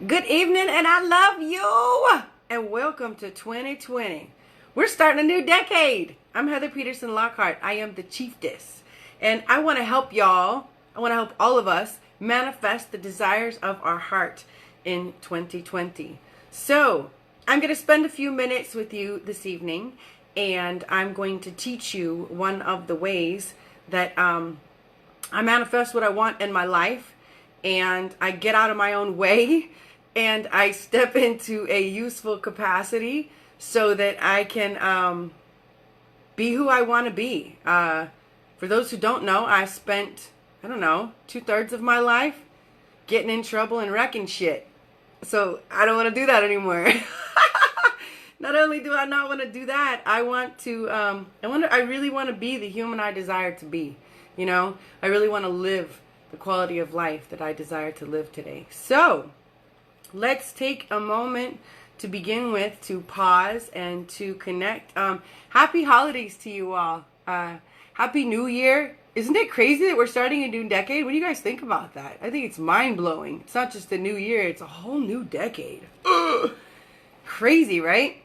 Good evening, and I love you. And welcome to 2020. We're starting a new decade. I'm Heather Peterson Lockhart. I am the Chiefess. And I want to help y'all, I want to help all of us manifest the desires of our heart in 2020. So, I'm going to spend a few minutes with you this evening, and I'm going to teach you one of the ways that I manifest what I want in my life, and I get out of my own way, and I step into a useful capacity so that I can be who I want to be. For those who don't know, I spent, 2/3 of my life getting in trouble and wrecking shit. So I don't want to do that anymore. Not only do I not want to do that, I really want to be the human I desire to be. I really want to live the quality of life that I desire to live today. So, let's take a moment to begin with to pause and to connect. Happy holidays to you all. Happy New Year. Isn't it crazy that we're starting a new decade? What do you guys think about that? I think it's mind-blowing. It's not just a new year, it's a whole new decade. Ugh. Crazy, right?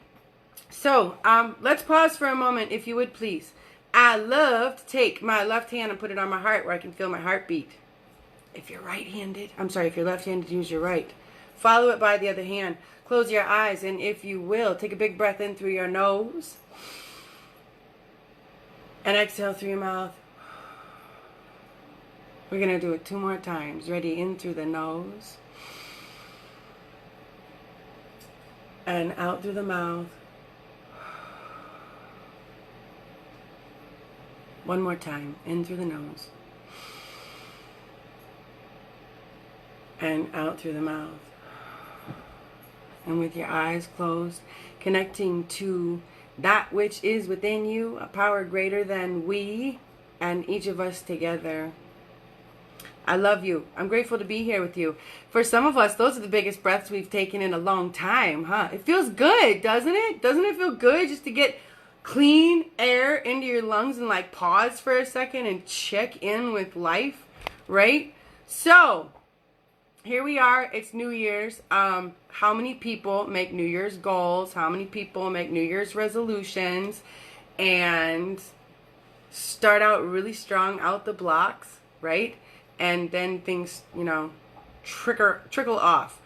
So, let's pause for a moment, if you would please. I love to take my left hand and put it on my heart where I can feel my heartbeat. If you're left-handed, use your right. Follow it by the other hand. Close your eyes, and if you will, take a big breath in through your nose. And exhale through your mouth. We're going to do it 2 more times. Ready? In through the nose. And out through the mouth. 1 more time. In through the nose. And out through the mouth. And with your eyes closed, connecting to that which is within you, a power greater than we and each of us together. I love you. I'm grateful to be here with you. For some of us, those are the biggest breaths we've taken in a long time, huh? It feels good, doesn't it? Doesn't it feel good just to get clean air into your lungs and like pause for a second and check in with life, right? So, here we are. It's New Year's. How many people make New Year's goals? How many people make New Year's resolutions and start out really strong out the blocks, right? And then things, trickle off.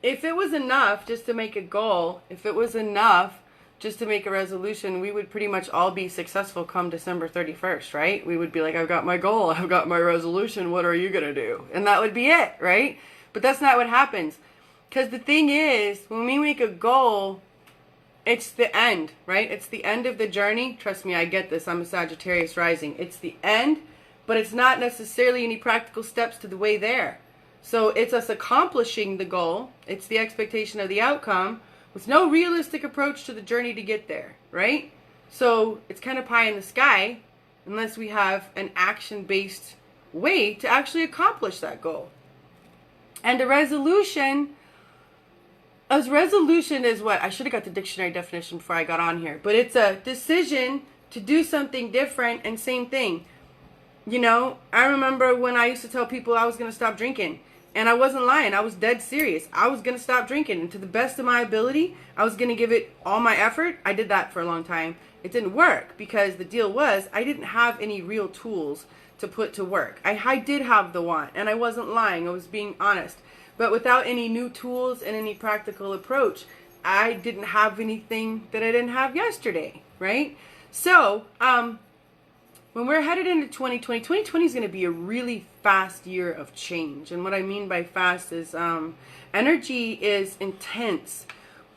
If it was enough just to make a goal, if it was enough just to make a resolution, we would pretty much all be successful come December 31st, right? We would be like, I've got my goal, I've got my resolution, what are you going to do? And that would be it, right? But that's not what happens. Because the thing is, when we make a goal, it's the end, right? It's the end of the journey. Trust me, I get this. I'm a Sagittarius rising. It's the end, but it's not necessarily any practical steps to the way there. So it's us accomplishing the goal. It's the expectation of the outcome, with no realistic approach to the journey to get there, right? So it's kind of pie in the sky unless we have an action-based way to actually accomplish that goal. And a resolution is what? I should have got the dictionary definition before I got on here. But it's a decision to do something different, and same thing. I remember when I used to tell people I was going to stop drinking. And I wasn't lying. I was dead serious. I was going to stop drinking. And to the best of my ability, I was going to give it all my effort. I did that for a long time. It didn't work because the deal was I didn't have any real tools to put to work. I did have the want, and I wasn't lying. I was being honest. But without any new tools and any practical approach, I didn't have anything that I didn't have yesterday, right? So, when we're headed into 2020, 2020 is going to be a really fast year of change. And what I mean by fast is energy is intense.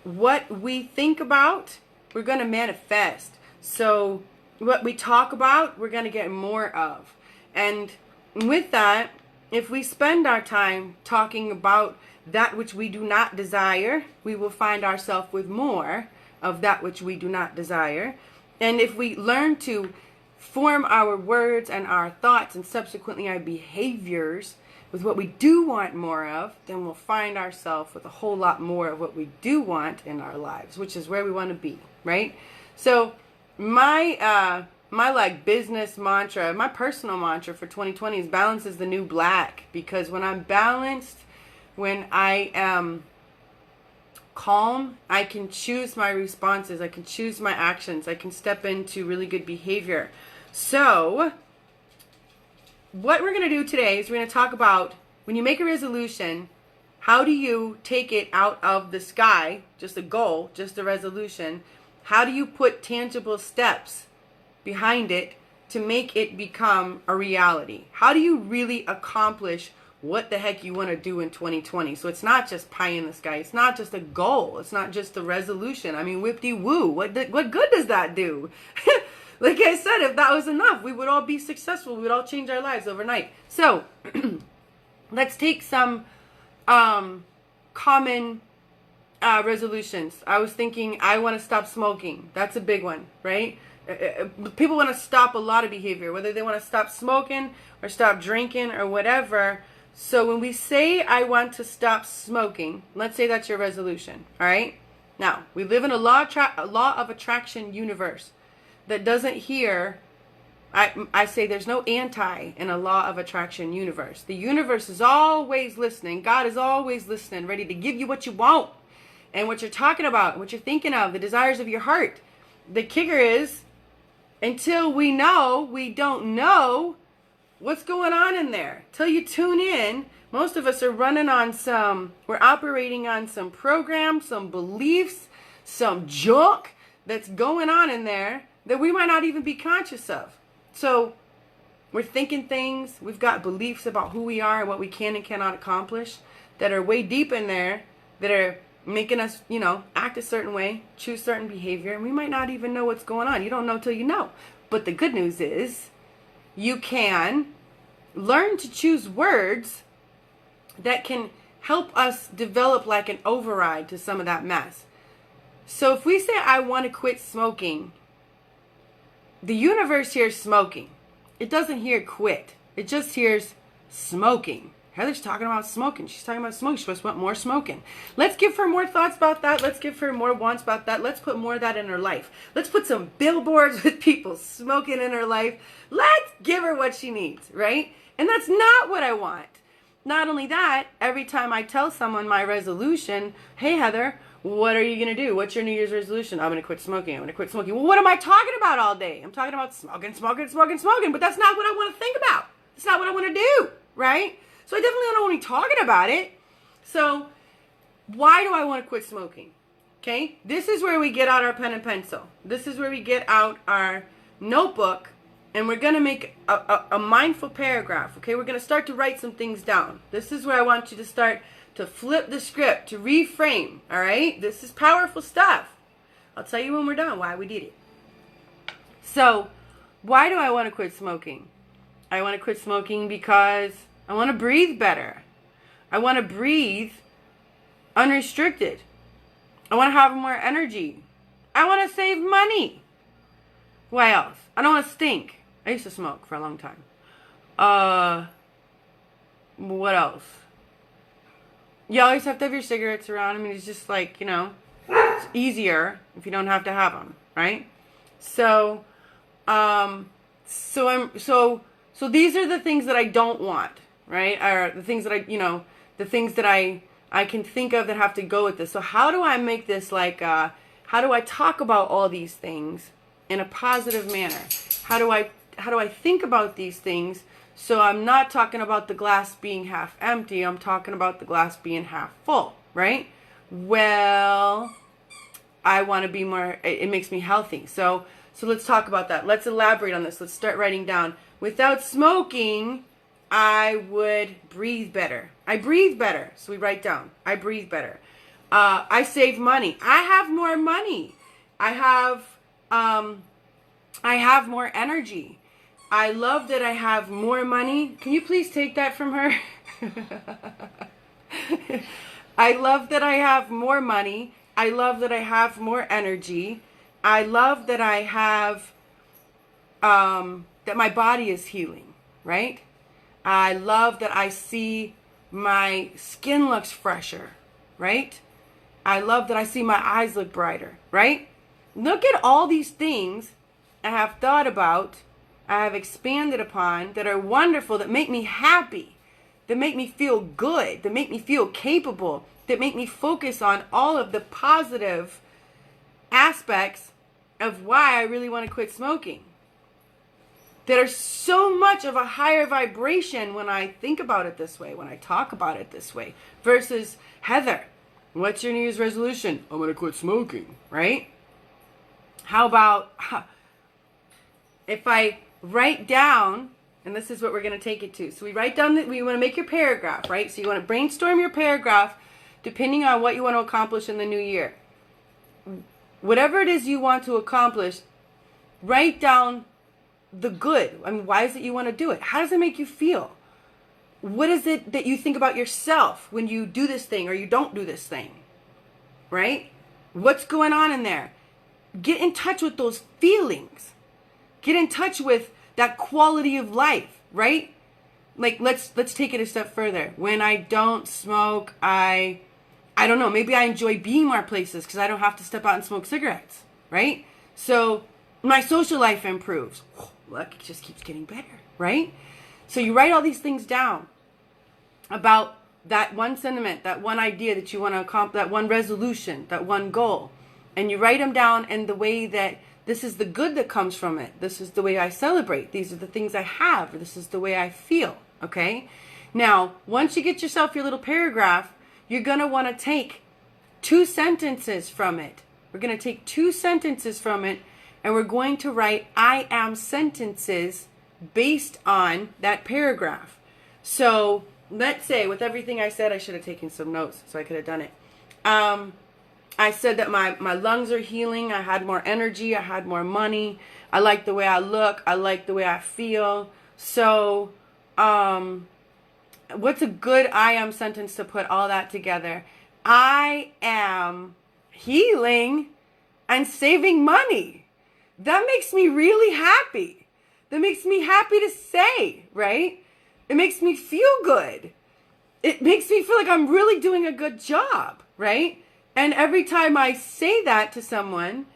What we think about, we're going to manifest. So what we talk about, we're going to get more of. And with that, if we spend our time talking about that which we do not desire, we will find ourselves with more of that which we do not desire. And if we learn to form our words and our thoughts and subsequently our behaviors with what we do want more of, then we'll find ourselves with a whole lot more of what we do want in our lives, which is where we want to be, right? So my business mantra, my personal mantra for 2020 is balance is the new black, because when I'm balanced, when I am calm, I can choose my responses. I can choose my actions. I can step into really good behavior. So what we're going to do today is we're going to talk about when you make a resolution, how do you take it out of the sky, just a goal, just a resolution? How do you put tangible steps behind it to make it become a reality? How do you really accomplish what the heck you want to do in 2020? So it's not just pie in the sky. It's not just a goal. It's not just a resolution. I mean, whip-de-woo. What good does that do? Like I said, if that was enough, we would all be successful. We would all change our lives overnight. So let's take some common resolutions. I was thinking I want to stop smoking. That's a big one, right? People want to stop a lot of behavior, whether they want to stop smoking or stop drinking or whatever. So when we say I want to stop smoking, let's say that's your resolution, all right? Now, we live in a law of attraction universe that doesn't hear, I say there's no anti in a law of attraction universe. The universe is always listening. God is always listening, ready to give you what you want and what you're talking about, what you're thinking of, the desires of your heart. The kicker is, until we know, we don't know what's going on in there. Till you tune in, most of us are running on we're operating on some programs, some beliefs, some junk that's going on in there that we might not even be conscious of. So we're thinking things, we've got beliefs about who we are and what we can and cannot accomplish that are way deep in there, that are making us, act a certain way, choose certain behavior, and we might not even know what's going on. You don't know till you know. But the good news is you can learn to choose words that can help us develop like an override to some of that mess. So if we say, I want to quit smoking, the universe hears smoking. It doesn't hear quit. It just hears smoking. Heather's talking about smoking. She's talking about smoking. She's supposed to want more smoking. Let's give her more thoughts about that. Let's give her more wants about that. Let's put more of that in her life. Let's put some billboards with people smoking in her life. Let's give her what she needs, right? And that's not what I want. Not only that, every time I tell someone my resolution, hey, Heather, what are you going to do? What's your New Year's resolution? I'm going to quit smoking. I'm going to quit smoking. Well, what am I talking about all day? I'm talking about smoking, but that's not what I want to think about. It's not what I want to do, right? So I definitely don't want to be talking about it. So why do I want to quit smoking? Okay, this is where we get out our pen and pencil. This is where we get out our notebook, and we're going to make a mindful paragraph. Okay, we're going to start to write some things down. This is where I want you to start to flip the script, to reframe. All right, this is powerful stuff. I'll tell you when we're done why we did it. So why do I want to quit smoking? I want to quit smoking because I want to breathe better. I want to breathe unrestricted. I want to have more energy. I want to save money. What else? I don't want to stink. I used to smoke for a long time. What else? You always have to have your cigarettes around. I mean, it's just like, it's easier if you don't have to have them, right? So these are the things that I don't want, right? Or the things that the things that I can think of that have to go with this. So how do I make this like, how do I talk about all these things in a positive manner? How do I think about these things so I'm not talking about the glass being half empty, I'm talking about the glass being half full, right? Well, I want to be more, it makes me healthy. So let's talk about that. Let's elaborate on this. Let's start writing down. Without smoking, I would breathe better. I breathe better. So we write down, I breathe better. I save money. I have more money. I have more energy. I love that I have more money. Can you please take that from her? I love that I have more money. I love that I have more energy. I love that I have, that my body is healing, right? I love that I see my skin looks fresher, right? I love that I see my eyes look brighter, right? Look at all these things I have thought about, I have expanded upon, that are wonderful, that make me happy, that make me feel good, that make me feel capable, that make me focus on all of the positive aspects of why I really want to quit smoking, that are so much of a higher vibration when I think about it this way, when I talk about it this way, versus, Heather, what's your New Year's resolution? I'm going to quit smoking, right? How about if I write down, and this is what we're going to take it to. So we write down that we want to make your paragraph, right? So you want to brainstorm your paragraph depending on what you want to accomplish in the new year. Whatever it is you want to accomplish, write down the good. I mean, why is it you want to do it? How does it make you feel? What is it that you think about yourself when you do this thing or you don't do this thing? Right? What's going on in there? Get in touch with those feelings. Get in touch with that quality of life, right? Like, let's take it a step further. When I don't smoke, I don't know, maybe I enjoy being more places because I don't have to step out and smoke cigarettes, right? So my social life improves. Look, it just keeps getting better, right? So you write all these things down about that one sentiment, that one idea that you want to accomplish, that one resolution, that one goal. And you write them down in the way that this is the good that comes from it. This is the way I celebrate. These are the things I have. This is the way I feel, okay? Now, once you get yourself your little paragraph, you're going to want to take 2 sentences from it. We're going to take 2 sentences from it, and we're going to write I am sentences based on that paragraph. So let's say, with everything I said, I should have taken some notes so I could have done it. I said that my lungs are healing. I had more energy. I had more money. I like the way I look. I like the way I feel. So, what's a good I am sentence to put all that together? I am healing and saving money. That makes me really happy. That makes me happy to say, right? It makes me feel good. It makes me feel like I'm really doing a good job, right? And every time I say that to someone,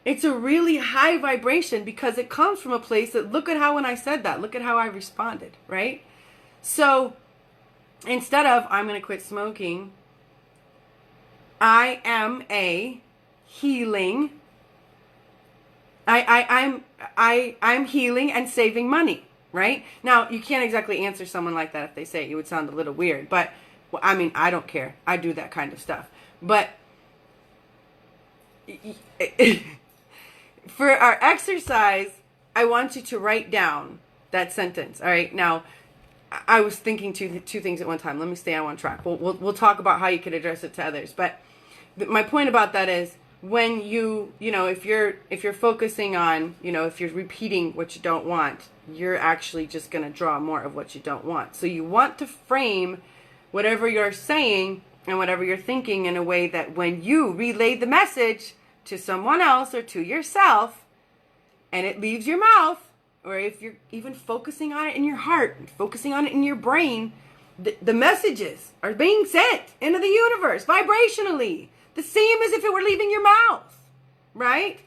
it's a really high vibration because it comes from a place that, look at how when I said that, look at how I responded, right? So instead of I'm going to quit smoking, I am a healing. I'm healing and saving money, right? Now, you can't exactly answer someone like that if they say it. It would sound a little weird, but well, I mean, I don't care. I do that kind of stuff. But for our exercise, I want you to write down that sentence. All right. Now, I was thinking two things at one time. Let me stay on one track. We'll talk about how you could address it to others. But my point about that is when if you're focusing on, if you're repeating what you don't want, you're actually just going to draw more of what you don't want. So you want to frame whatever you're saying and whatever you're thinking in a way that when you relay the message to someone else or to yourself and it leaves your mouth, or if you're even focusing on it in your heart, focusing on it in your brain, the messages are being sent into the universe vibrationally, the same as if it were leaving your mouth, right?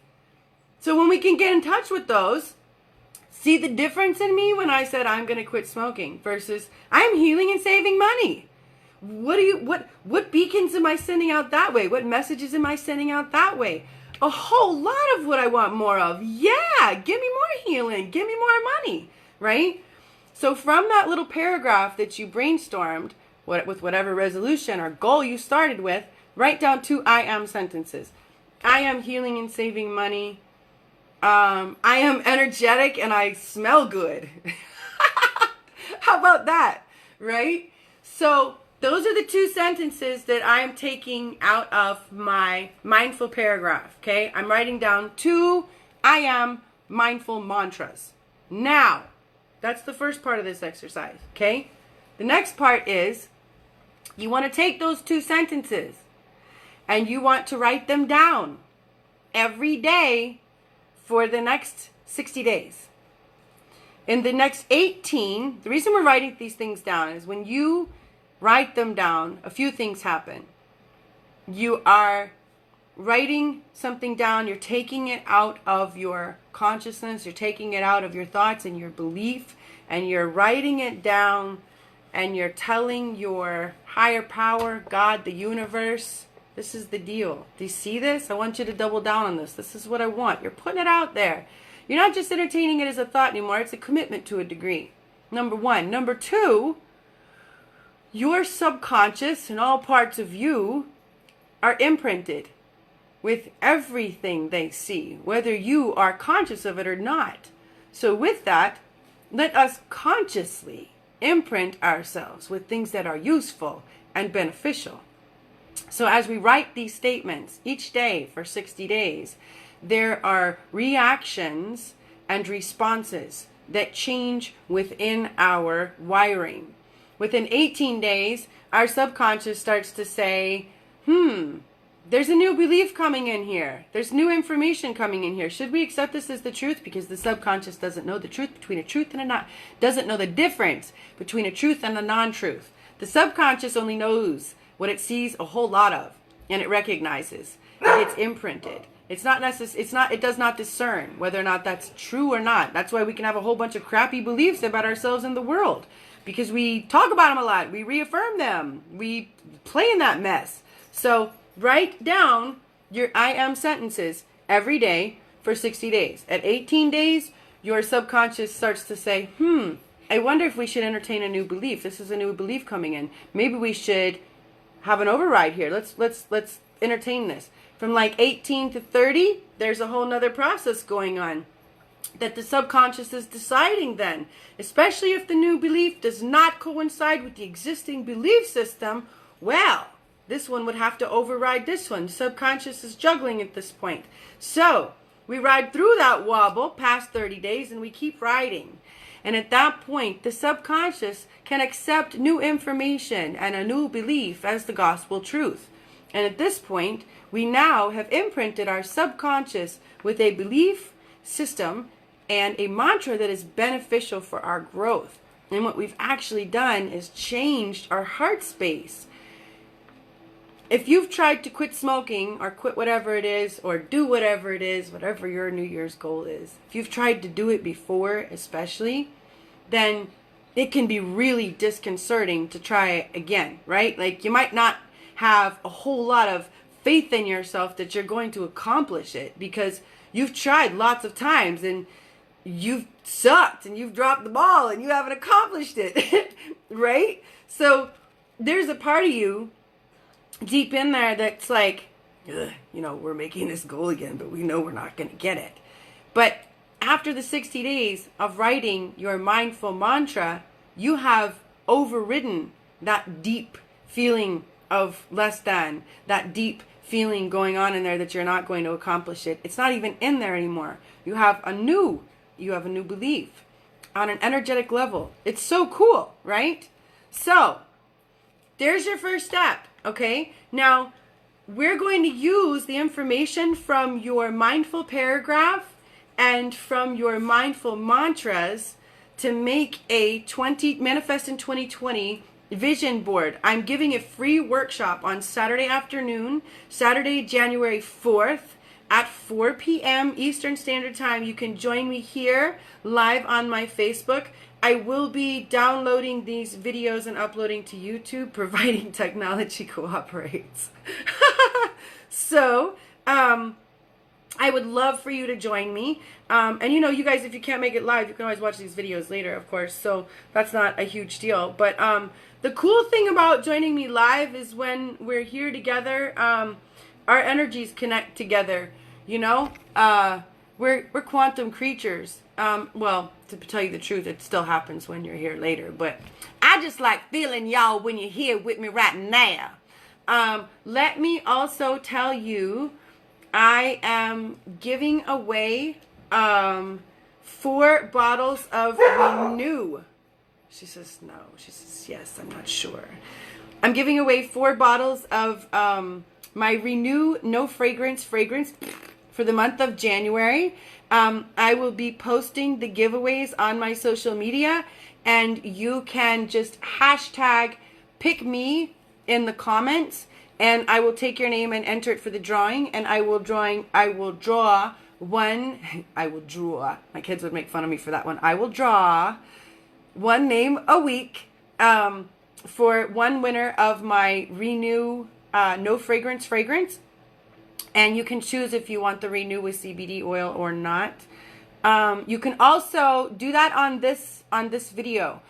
So when we can get in touch with those, see the difference in me when I said I'm going to quit smoking versus I'm healing and saving money. What beacons am I sending out that way? What messages am I sending out that way? A whole lot of what I want more of. Yeah, give me more healing. Give me more money, right? So from that little paragraph that you brainstormed, with whatever resolution or goal you started with, write down 2 I am sentences. I am healing and saving money. I am energetic and I smell good. How about that, right? So those are the 2 sentences that I'm taking out of my mindful paragraph, okay? I'm writing down 2 I am mindful mantras. Now, that's the first part of this exercise, okay? The next part is you want to take those 2 sentences and you want to write them down every day for the next 60 days. In the next 18, the reason we're writing these things down is when you write them down, a few things happen. You are writing something down, you're taking it out of your consciousness, you're taking it out of your thoughts and your belief, and you're writing it down and you're telling your higher power, God, the universe, this is the deal. Do you see this? I want you to double down on this. This is what I want. You're putting it out there. You're not just entertaining it as a thought anymore. It's a commitment to a degree. Number one. Number two, your subconscious and all parts of you are imprinted with everything they see, whether you are conscious of it or not. So with that, let us consciously imprint ourselves with things that are useful and beneficial. So as we write these statements each day for 60 days, there are reactions and responses that change within our wiring. Within 18 days, our subconscious starts to say, there's a new belief coming in here. There's new information coming in here. Should we accept this as the truth? Because the subconscious doesn't know the truth between a truth and a not, doesn't know the difference between a truth and a non-truth. The subconscious only knows what it sees a whole lot of, and it recognizes. It's imprinted. It's not it does not discern whether or not that's true or not. That's why we can have a whole bunch of crappy beliefs about ourselves in the world, because we talk about them a lot. We reaffirm them. We play in that mess. So write down your I am sentences every day for 60 days. At 18 days, your subconscious starts to say, I wonder if we should entertain a new belief. This is a new belief coming in. Maybe we should have an override here. Let's entertain this. From like 18 to 30, there's a whole nother process going on that the subconscious is deciding then, especially if the new belief does not coincide with the existing belief system. Well, this one would have to override this one. The subconscious is juggling at this point. So we ride through that wobble past 30 days and we keep riding. And at that point, the subconscious can accept new information and a new belief as the gospel truth. And at this point, we now have imprinted our subconscious with a belief system and a mantra that is beneficial for our growth. And what we've actually done is changed our heart space. If you've tried to quit smoking or quit whatever it is or do whatever it is, whatever your New Year's goal is, if you've tried to do it before especially, then it can be really disconcerting to try it again, right? Like you might not have a whole lot of faith in yourself that you're going to accomplish it because you've tried lots of times and you've sucked and you've dropped the ball and you haven't accomplished it, right? So there's a part of you deep in there that's like, we're making this goal again, but we know we're not going to get it. But after the 60 days of writing your mindful mantra, you have overridden that deep feeling of less than, that deep feeling going on in there that you're not going to accomplish it. It's not even in there anymore. You have a new belief on an energetic level. It's so cool, right? So there's your first step. Okay, now we're going to use the information from your mindful paragraph and from your mindful mantras to make a Manifest in 2020 vision board. I'm giving a free workshop on Saturday afternoon, Saturday, January 4th at 4 p.m. Eastern Standard Time. You can join me here live on my Facebook. I will be downloading these videos and uploading to YouTube, providing technology cooperates. So, I would love for you to join me. And you guys, if you can't make it live, you can always watch these videos later, of course. So that's not a huge deal. But the cool thing about joining me live is when we're here together, our energies connect together. We're quantum creatures. Well, to tell you the truth, it still happens when you're here later. But I just like feeling y'all when you're here with me right now. Let me also tell you, I am giving away 4 bottles of Renew. She says no. She says yes. I'm not sure. I'm giving away 4 bottles of my Renew No Fragrance for the month of January. I will be posting the giveaways on my social media, and you can just hashtag pick me in the comments, and I will take your name and enter it for the drawing, and I will draw one. My kids would make fun of me for that one. I will draw one name a week for one winner of my Renew No Fragrance fragrance. And you can choose if you want the Renew with CBD oil or not. You can also do that on this video.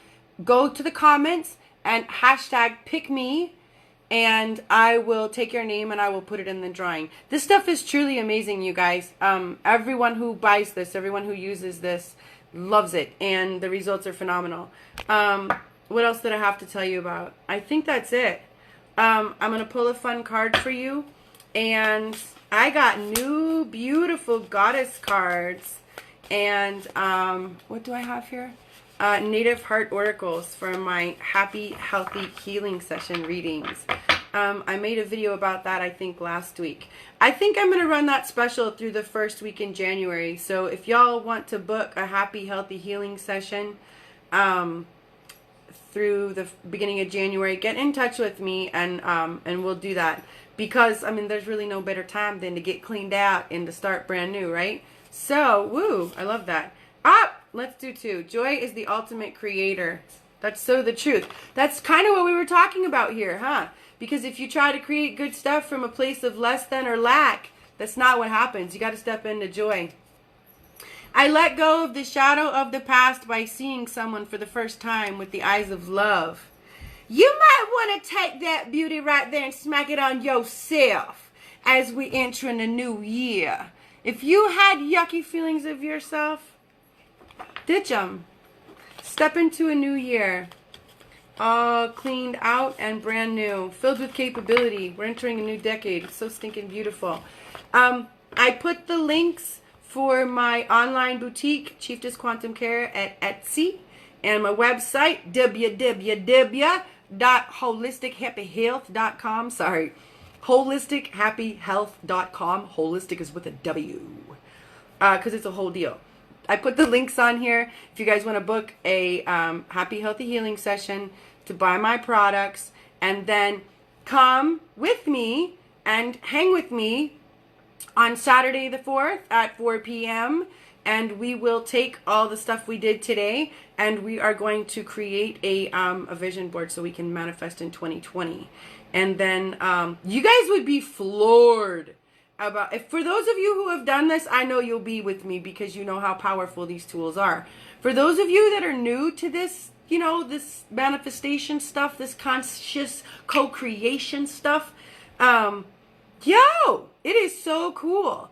Go to the comments and hashtag pick me, and I will take your name and I will put it in the drawing. This stuff is truly amazing, you guys. Everyone who buys this, everyone who uses this loves it, and the results are phenomenal. What else did I have to tell you about? I think that's it. I'm going to pull a fun card for you. And I got new beautiful goddess cards. And what do I have here? Native Heart Oracles for my Happy Healthy Healing Session readings. I made a video about that, I think, last week. I think I'm going to run that special through the first week in January. So if y'all want to book a Happy Healthy Healing Session through the beginning of January, get in touch with me, and we'll do that. Because, I mean, there's really no better time than to get cleaned out and to start brand new, right? So, woo, I love that. Let's do two. Joy is the ultimate creator. That's so the truth. That's kind of what we were talking about here, huh? Because if you try to create good stuff from a place of less than or lack, that's not what happens. You got to step into joy. I let go of the shadow of the past by seeing someone for the first time with the eyes of love. You might want to take that beauty right there and smack it on yourself as we enter in the new year. If you had yucky feelings of yourself, ditch them. Step into a new year, all cleaned out and brand new, filled with capability. We're entering a new decade. It's so stinking beautiful. I put the links for my online boutique, Chieftess Quantum Care, at Etsy, and my website, www.holistichappyhealth.com. Sorry, holistichappyhealth.com. Holistic is with a W, because it's a whole deal. I put the links on here if you guys want to book a Happy Healthy Healing Session to buy my products, and then come with me and hang with me on Saturday the 4th at 4 p.m. and we will take all the stuff we did today and we are going to create a vision board so we can manifest in 2020. And then you guys would be floored about, for those of you who have done this, I know you'll be with me because you know how powerful these tools are. For those of you that are new to this, you know, this manifestation stuff, this conscious co-creation stuff, yo, it is so cool.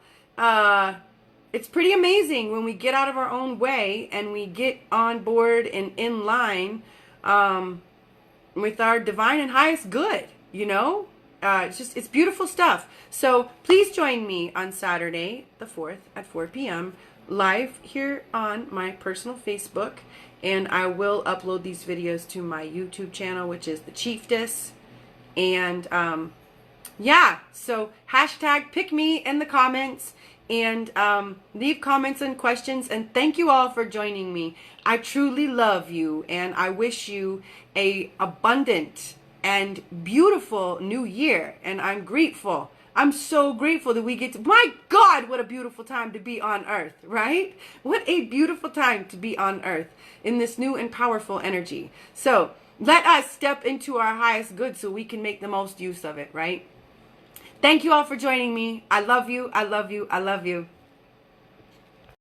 It's pretty amazing when we get out of our own way and we get on board and in line with our divine and highest good, you know? It's beautiful stuff. So please join me on Saturday the 4th at 4 p.m. live here on my personal Facebook, and I will upload these videos to my YouTube channel, which is The Chieftess. And yeah, so hashtag pick me in the comments, and leave comments and questions, and thank you all for joining me. I truly love you, and I wish you a abundant and beautiful new year, and I'm grateful. I'm so grateful that we get to, my God, what a beautiful time to be on earth, right? What a beautiful time to be on earth in this new and powerful energy. So let us step into our highest good so we can make the most use of it, right? Thank you all for joining me. I love you. I love you. I love you.